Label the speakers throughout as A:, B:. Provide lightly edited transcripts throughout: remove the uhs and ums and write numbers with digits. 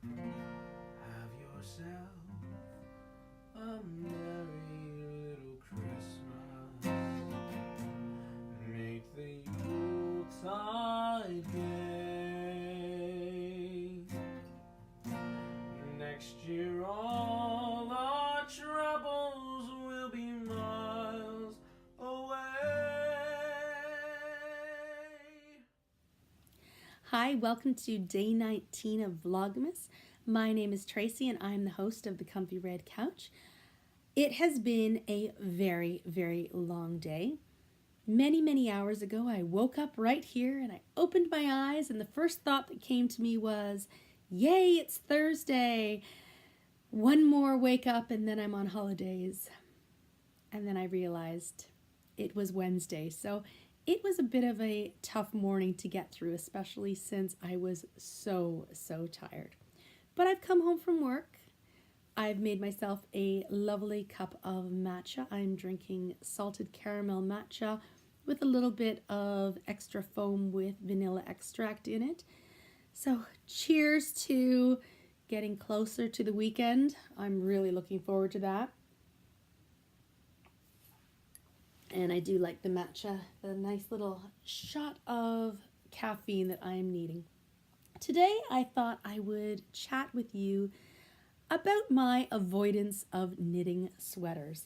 A: Have yourself a merry little Christmas. Make the Yuletide gay. Next year all our troubles will be miles away.
B: Hi, welcome to day 19 of Vlogmas. My name is Tracy and I'm the host of the Comfy Red Couch. It has been a very, very long day. Many hours ago, I woke up right here and I opened my eyes, and the first thought that came to me was, yay, it's Thursday. One more wake up and then I'm on holidays. And then I realized it was Wednesday. So it was a bit of a tough morning to get through, especially since I was so tired. But I've come home from work. I've made myself a lovely cup of matcha. I'm drinking salted caramel matcha with a little bit of extra foam with vanilla extract in it. So cheers to getting closer to the weekend. I'm really looking forward to that. And I do like the matcha, the nice little shot of caffeine that I am needing. Today I thought I would chat with you about my avoidance of knitting sweaters.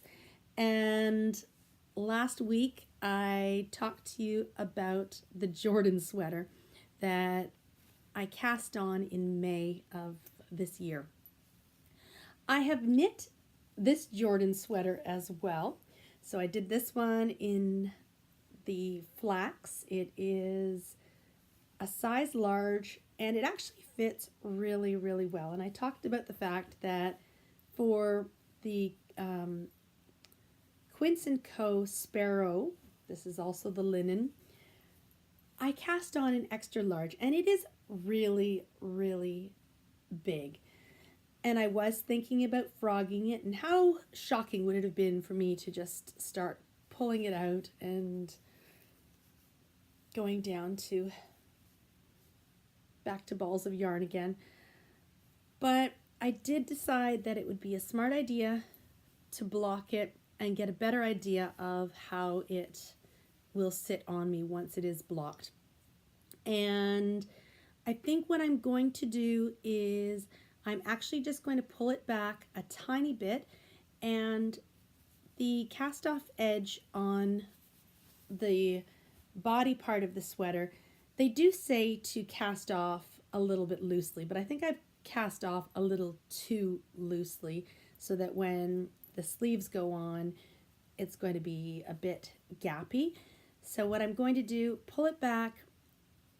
B: And last week I talked to you about the Jordan sweater that I cast on in May of this year. I have knit this Jordan sweater as well. So I did this one in the flax. It is a size large and it actually fits really well. And I talked about the fact that for the Quince & Co. Sparrow, this is also the linen, I cast on an extra large and it is really big. And I was thinking about frogging it, and how shocking would it have been for me to just start pulling it out and going down to back to balls of yarn again. But I did decide that it would be a smart idea to block it and get a better idea of how it will sit on me once it is blocked. And I think what I'm going to do is I'm actually just going to pull it back a tiny bit, and the cast off edge on the body part of the sweater, they do say to cast off a little bit loosely, but I think I've cast off a little too loosely so that when the sleeves go on, it's going to be a bit gappy. So what I'm going to do, pull it back,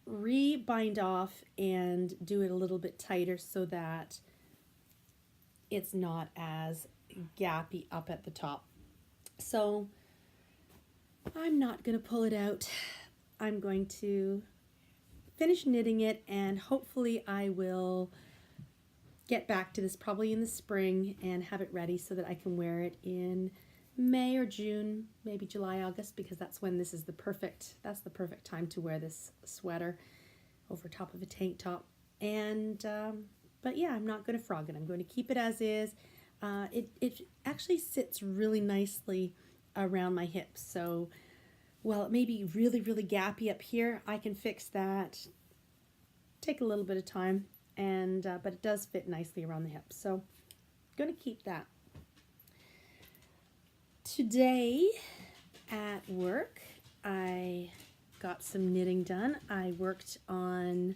B: re-bind off, and do it a little bit tighter so that it's not as gappy up at the top. So I'm not going to pull it out. I'm going to finish knitting it, and hopefully I will get back to this probably in the spring and have it ready so that I can wear it in May or June, maybe July, August, because that's when this is the perfect time to wear this sweater over top of a tank top. And but yeah, I'm not going to frog it. I'm going to keep it as is. It actually sits really nicely around my hips. So while it may be really gappy up here, I can fix that. Take a little bit of time, and but it does fit nicely around the hips. So I'm going to keep that. Today at work, I got some knitting done. I worked on,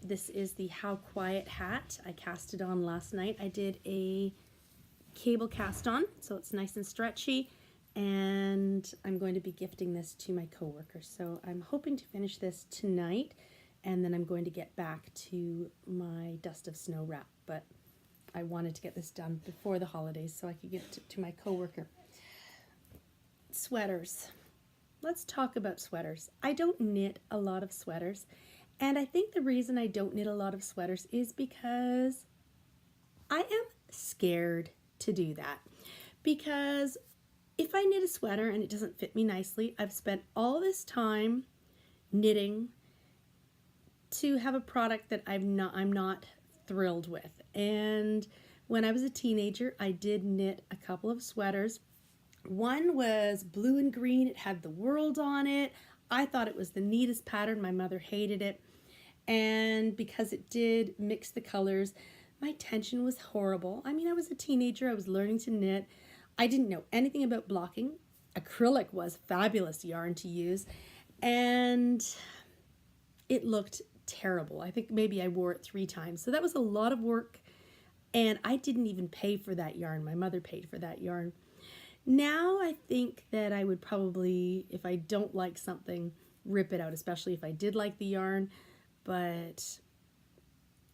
B: this is the How Quiet hat. I cast it on last night. I did a cable cast on, so it's nice and stretchy, and I'm going to be gifting this to my coworker. So I'm hoping to finish this tonight, and then I'm going to get back to my Dust of Snow wrap, but I wanted to get this done before the holidays so I could give it to my coworker. Sweaters. Let's talk about sweaters. I don't knit a lot of sweaters, and I think the reason I don't knit a lot of sweaters is because I am scared to do that. Because if I knit a sweater and it doesn't fit me nicely, I've spent all this time knitting to have a product that I'm not thrilled with. And when I was a teenager, I did knit a couple of sweaters. One was blue and green. It had the world on it. I thought it was the neatest pattern. My mother hated it. And because it did mix the colors, my tension was horrible. I mean, I was a teenager. I was learning to knit. I didn't know anything about blocking. Acrylic was fabulous yarn to use. And it looked terrible. I think maybe I wore it 3 times. So that was a lot of work. And I didn't even pay for that yarn. My mother paid for that yarn. Now I think that I would probably, if I don't like something, rip it out, especially if I did like the yarn. But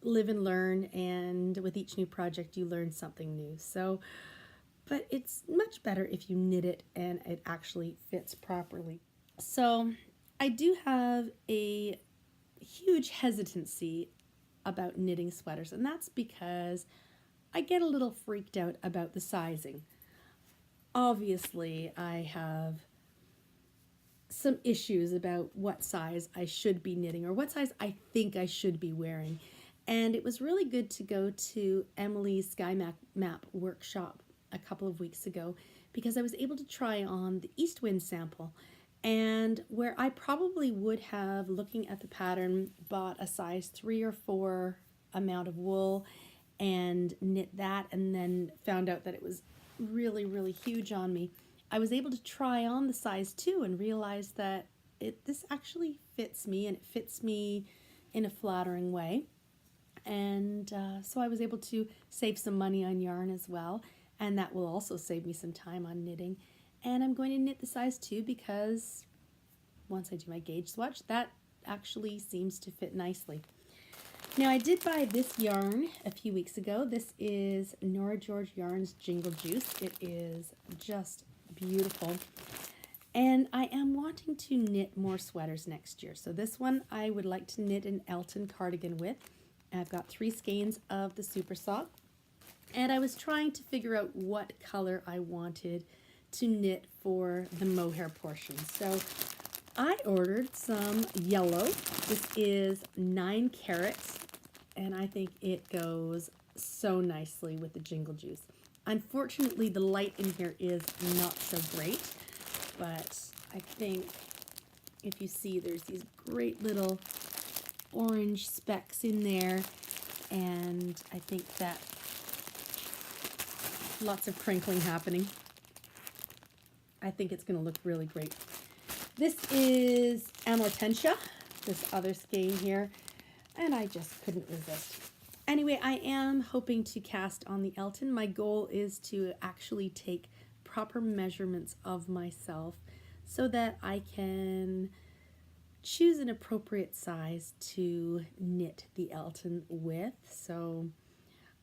B: live and learn, and with each new project you learn something new. So, but it's much better if you knit it and it actually fits properly. So I do have a huge hesitancy about knitting sweaters, and that's because I get a little freaked out about the sizing. Obviously, I have some issues about what size I should be knitting or what size I think I should be wearing. And it was really good to go to Emily's Sky Map workshop a couple of weeks ago because I was able to try on the East Wind sample. And where I probably would have, looking at the pattern, bought a size 3 or 4 amount of wool and knit that and then found out that it was really, really huge on me, I was able to try on the size 2 and realize that this actually fits me, and it fits me in a flattering way. And so I was able to save some money on yarn as well, and that will also save me some time on knitting. And I'm going to knit the size 2 because once I do my gauge swatch, that actually seems to fit nicely. Now, I did buy this yarn a few weeks ago. This is Nora George Yarn's Jingle Juice. It is just beautiful. And I am wanting to knit more sweaters next year. So this one I would like to knit an Elton cardigan with. I've got 3 skeins of the Super Sock. And I was trying to figure out what color I wanted to knit for the mohair portion. So I ordered some yellow. This is 9 carats, and I think it goes so nicely with the Jingle Juice. Unfortunately, the light in here is not so great, but I think if you see, there's these great little orange specks in there, and I think that lots of crinkling happening. I think it's going to look really great. This is Amortentia, this other skein here, and I just couldn't resist. Anyway, I am hoping to cast on the Elton. My goal is to actually take proper measurements of myself so that I can choose an appropriate size to knit the Elton with. So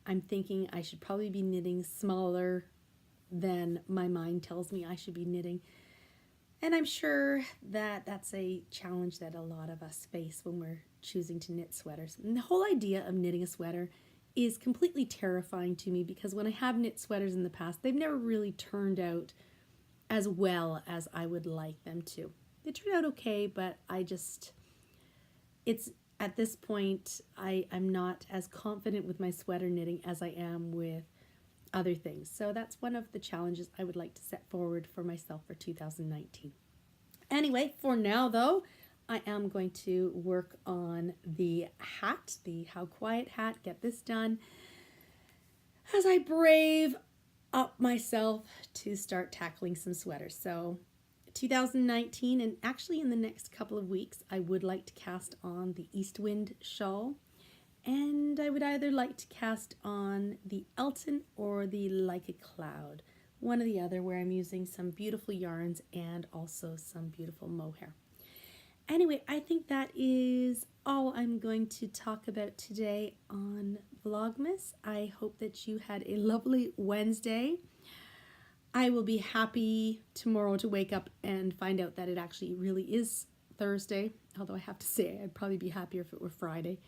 B: I'm thinking I should probably be knitting smaller than my mind tells me I should be knitting. And I'm sure that that's a challenge that a lot of us face when we're choosing to knit sweaters. And the whole idea of knitting a sweater is completely terrifying to me because when I have knit sweaters in the past, they've never really turned out as well as I would like them to. They turn out okay, but it's at this point, I'm not as confident with my sweater knitting as I am with other things. So that's one of the challenges I would like to set forward for myself for 2019. Anyway, for now though, I am going to work on the hat, the How Quiet hat, get this done as I brave up myself to start tackling some sweaters. So 2019, and actually in the next couple of weeks, I would like to cast on the East Wind shawl. And I would either like to cast on the Elton or the Like a Cloud, one or the other, where I'm using some beautiful yarns and also some beautiful mohair. Anyway, I think that is all I'm going to talk about today on Vlogmas. I hope that you had a lovely Wednesday. I will be happy tomorrow to wake up and find out that it actually really is Thursday, although I have to say I'd probably be happier if it were Friday.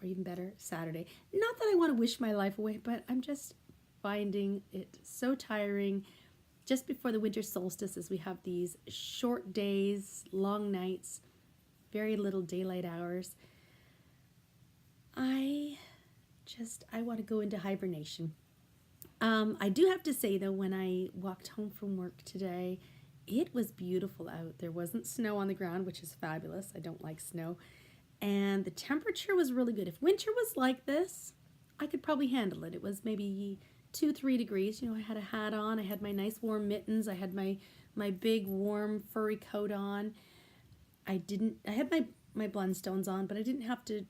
B: Or even better, Saturday. Not that I want to wish my life away, but I'm just finding it so tiring just before the winter solstice as we have these short days, long nights, very little daylight hours. I I want to go into hibernation. I do have to say though, when I walked home from work today, it was beautiful out. There wasn't snow on the ground, which is fabulous. I don't like snow. And the temperature was really good. If winter was like this, I could probably handle it. It was maybe 2-3 degrees. You know, I had a hat on, I had my nice warm mittens, I had my big warm furry coat on. I had my Blundstones on, but I didn't have to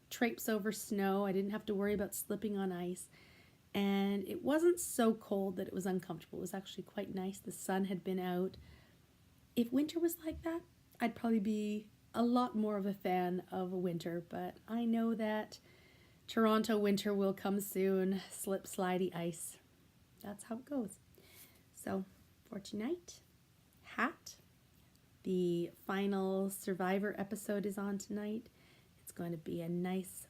B: traipse over snow. I didn't have to worry about slipping on ice. And it wasn't so cold that it was uncomfortable. It was actually quite nice. The sun had been out. If winter was like that, I'd probably be a lot more of a fan of winter, but I know that Toronto winter will come soon. Slip, slidey ice. That's how it goes. So for tonight, hat. The final Survivor episode is on tonight. It's going to be a nice,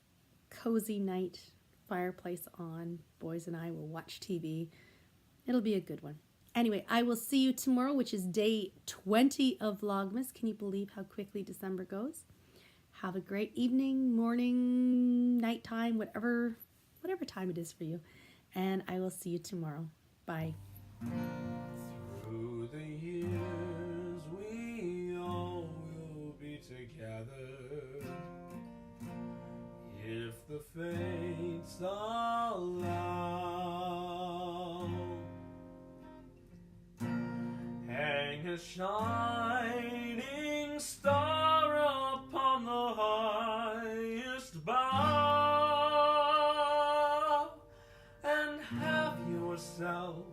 B: cozy night. Fireplace on. Boys and I will watch TV. It'll be a good one. Anyway, I will see you tomorrow, which is day 20 of Vlogmas. Can you believe how quickly December goes? Have a great evening, morning, nighttime, whatever time it is for you. And I will see you tomorrow. Bye.
A: Through the years we all will be together, if the fates allow. Hang a shining star upon the highest bough, and have yourself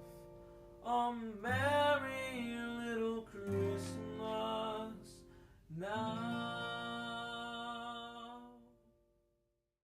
A: a merry little Christmas now.